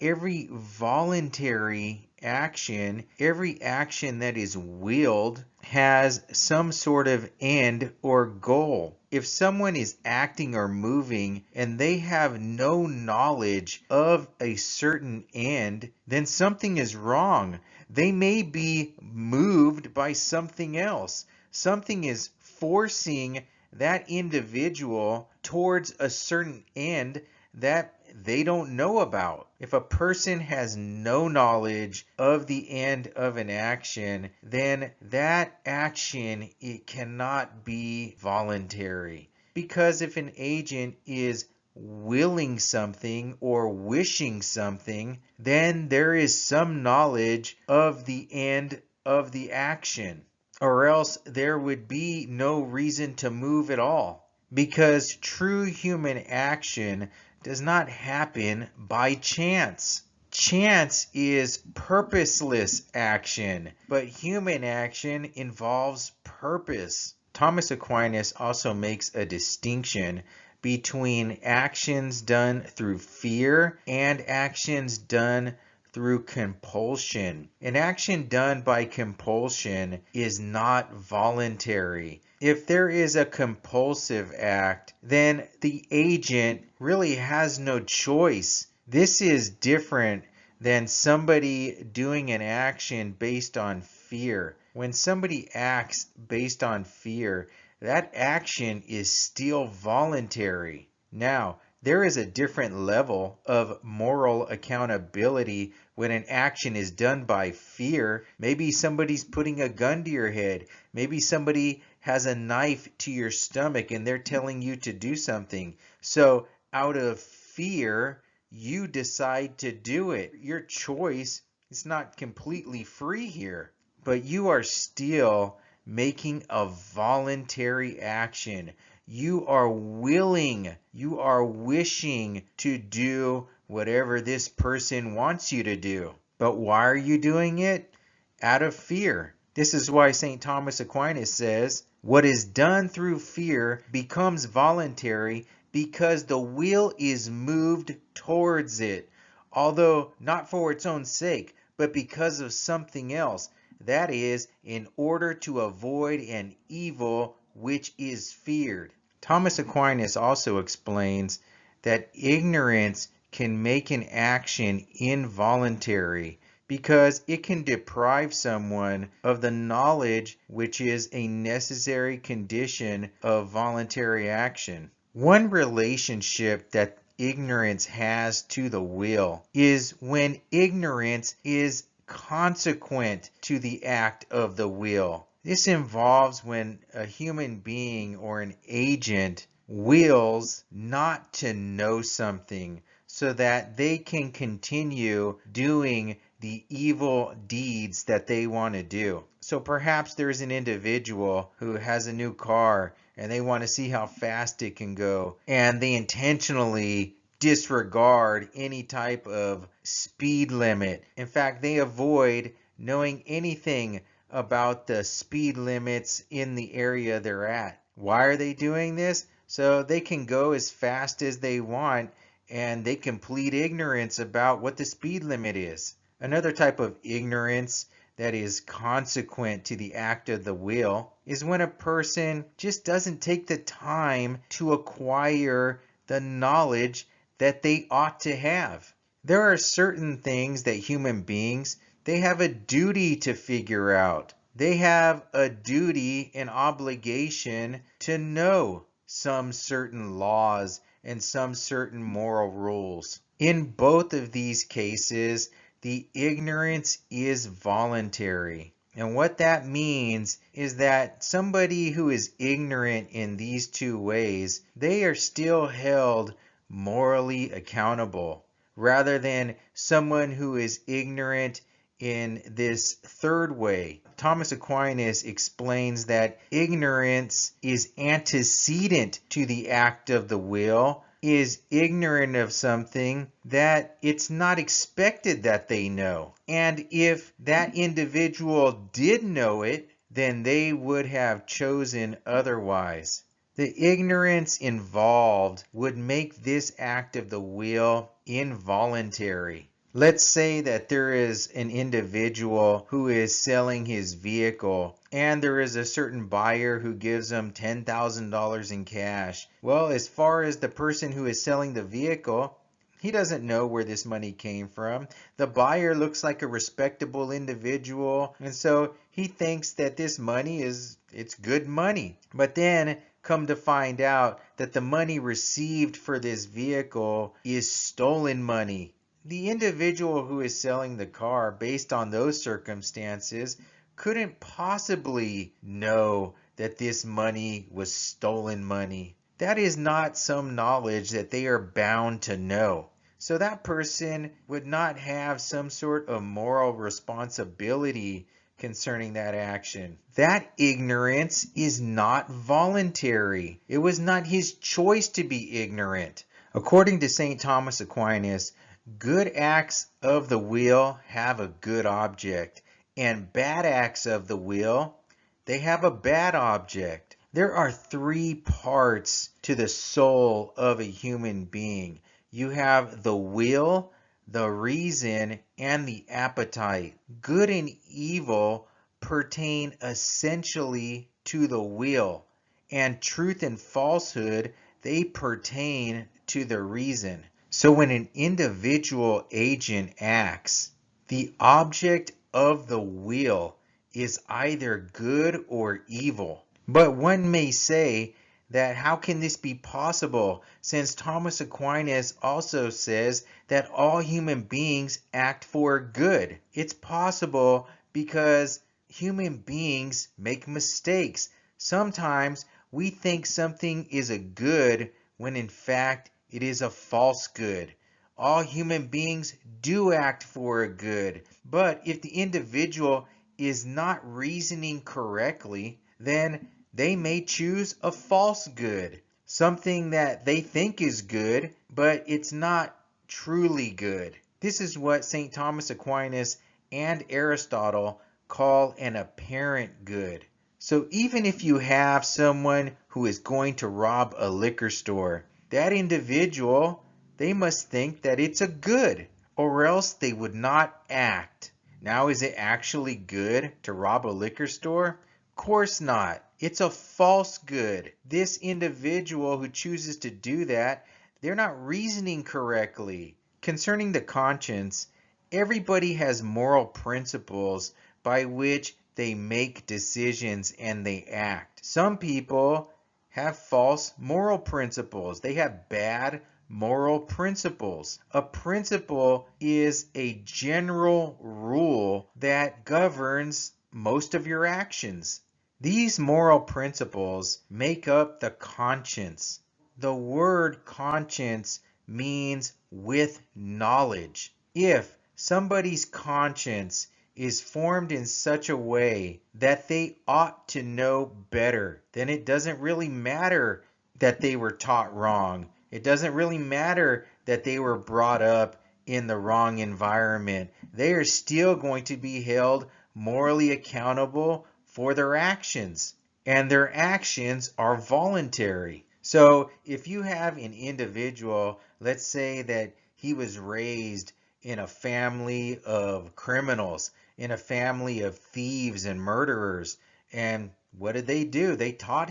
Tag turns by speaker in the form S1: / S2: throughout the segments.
S1: every voluntary action, every action that is willed, has some sort of end or goal. If someone is acting or moving and they have no knowledge of a certain end, then something is wrong. They may be moved by something else. Something is forcing that individual towards a certain end that they don't know about. If a person has no knowledge of the end of an action, then that action, it cannot be voluntary. Because if an agent is willing something or wishing something, then there is some knowledge of the end of the action, or else there would be no reason to move at all. Because true human action does not happen by chance. Chance is purposeless action, but human action involves purpose. Thomas Aquinas also makes a distinction between actions done through fear and actions done through compulsion. An action done by compulsion is not voluntary. If there is a compulsive act, then the agent really has no choice. This is different than somebody doing an action based on fear. When somebody acts based on fear, that action is still voluntary. Now, there is a different level of moral accountability when an action is done by fear. Maybe somebody's putting a gun to your head. Maybe somebody has a knife to your stomach and they're telling you to do something. So out of fear, you decide to do it. Your choice is not completely free here, but you are still making a voluntary action. You are willing, you are wishing to do whatever this person wants you to do. But why are you doing it? Out of fear. This is why St. Thomas Aquinas says, what is done through fear becomes voluntary because the will is moved towards it, although not for its own sake, but because of something else. That is, in order to avoid an evil which is feared. Thomas Aquinas also explains that ignorance can make an action involuntary because it can deprive someone of the knowledge which is a necessary condition of voluntary action. One relationship that ignorance has to the will is when ignorance is consequent to the act of the will. This involves when a human being or an agent wills not to know something so that they can continue doing the evil deeds that they want to do. So perhaps there's an individual who has a new car and they want to see how fast it can go, and they intentionally disregard any type of speed limit. In fact, they avoid knowing anything about the speed limits in the area they're at. Why are they doing this? So they can go as fast as they want and they complete ignorance about what the speed limit is. Another type of ignorance that is consequent to the act of the will is when a person just doesn't take the time to acquire the knowledge that they ought to have. There are certain things that human beings, they have a duty to figure out. They have a duty and obligation to know some certain laws and some certain moral rules. In both of these cases, the ignorance is voluntary. And what that means is that somebody who is ignorant in these two ways, they are still held morally accountable, rather than someone who is ignorant in this third way. Thomas Aquinas explains that ignorance is antecedent to the act of the will, is ignorant of something that it's not expected that they know. And if that individual did know it, then they would have chosen otherwise. The ignorance involved would make this act of the will involuntary. Let's say that there is an individual who is selling his vehicle and there is a certain buyer who gives him $10,000 in cash. Well, as far as the person who is selling the vehicle, he doesn't know where this money came from. The buyer looks like a respectable individual, and so he thinks that this money it's good money. But then come to find out that the money received for this vehicle is stolen money. The individual who is selling the car, based on those circumstances, couldn't possibly know that this money was stolen money. That is not some knowledge that they are bound to know. So that person would not have some sort of moral responsibility concerning that action. That ignorance is not voluntary. It was not his choice to be ignorant. According to St. Thomas Aquinas, good acts of the will have a good object, and bad acts of the will, they have a bad object. There are three parts to the soul of a human being. You have the will, the reason, and the appetite. Good and evil pertain essentially to the will, and truth and falsehood, they pertain to the reason. So when an individual agent acts, the object of the will is either good or evil. But one may say that how can this be possible, since Thomas Aquinas also says that all human beings act for good? It's possible because human beings make mistakes. Sometimes we think something is a good when in fact it is a false good. All human beings do act for a good, but if the individual is not reasoning correctly, then they may choose a false good, something that they think is good, but it's not truly good. This is what St. Thomas Aquinas and Aristotle call an apparent good. So even if you have someone who is going to rob a liquor store, that individual, they must think that it's a good, or else they would not act. Now, is it actually good to rob a liquor store? Of course not. It's a false good. This individual who chooses to do that, they're not reasoning correctly. Concerning the conscience, everybody has moral principles by which they make decisions and they act. Some people have false moral principles. They have bad moral principles. A principle is a general rule that governs most of your actions. These moral principles make up the conscience. The word conscience means with knowledge. If somebody's conscience is formed in such a way that they ought to know better, then it doesn't really matter that they were taught wrong. It doesn't really matter that they were brought up in the wrong environment. They are still going to be held morally accountable for their actions, and their actions are voluntary. So if you have an individual, let's say that he was raised in a family of criminals, in a family of thieves and murderers, and what did they do? They taught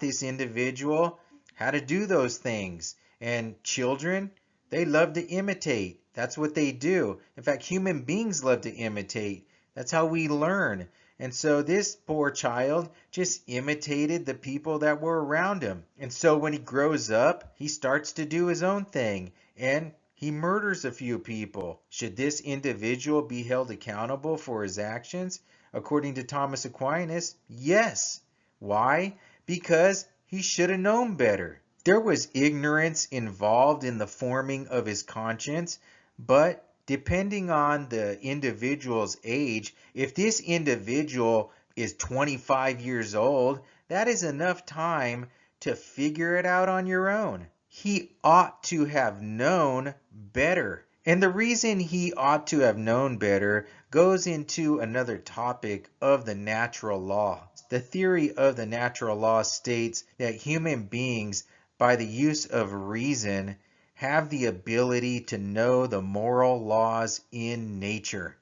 S1: this individual how to do those things. And children, they love to imitate. That's what they do. In fact, human beings love to imitate. That's how we learn. And so this poor child just imitated the people that were around him. And so when he grows up, he starts to do his own thing, and he murders a few people. Should this individual be held accountable for his actions? According to Thomas Aquinas, yes. Why? Because he should have known better. There was ignorance involved in the forming of his conscience, but depending on the individual's age, if this individual is 25 years old, that is enough time to figure it out on your own. He ought to have known better. And the reason he ought to have known better goes into another topic of the natural law. The theory of the natural law states that human beings, by the use of reason, have the ability to know the moral laws in nature.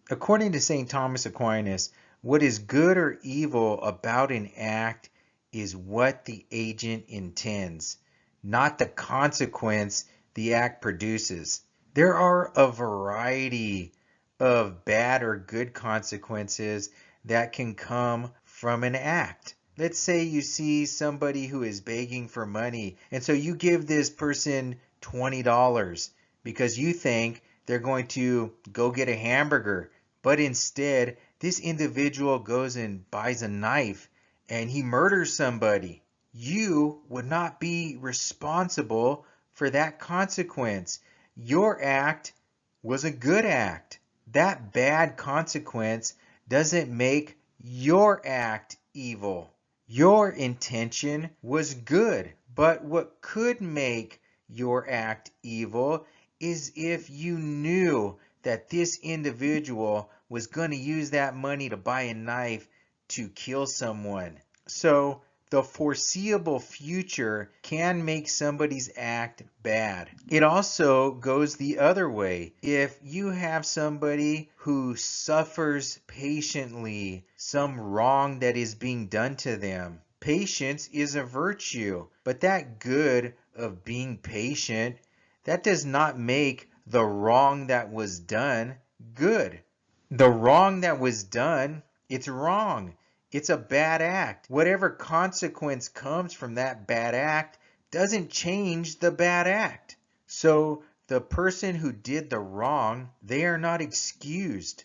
S1: According to St. Thomas Aquinas, what is good or evil about an act is what the agent intends, not the consequence the act produces. There are a variety of bad or good consequences that can come from an act. Let's say you see somebody who is begging for money, and so you give this person $20 because you think they're going to go get a hamburger, but instead, this individual goes and buys a knife and he murders somebody. You would not be responsible for that consequence. Your act was a good act. That bad consequence doesn't make your act evil. Your intention was good, but what could make your act evil is if you knew that this individual was going to use that money to buy a knife to kill someone. So the foreseeable future can make somebody's act bad. It also goes the other way. If you have somebody who suffers patiently some wrong that is being done to them, patience is a virtue, but that good of being patient, that does not make the wrong that was done good. The wrong that was done, it's wrong. It's a bad act. Whatever consequence comes from that bad act doesn't change the bad act. So the person who did the wrong, they are not excused.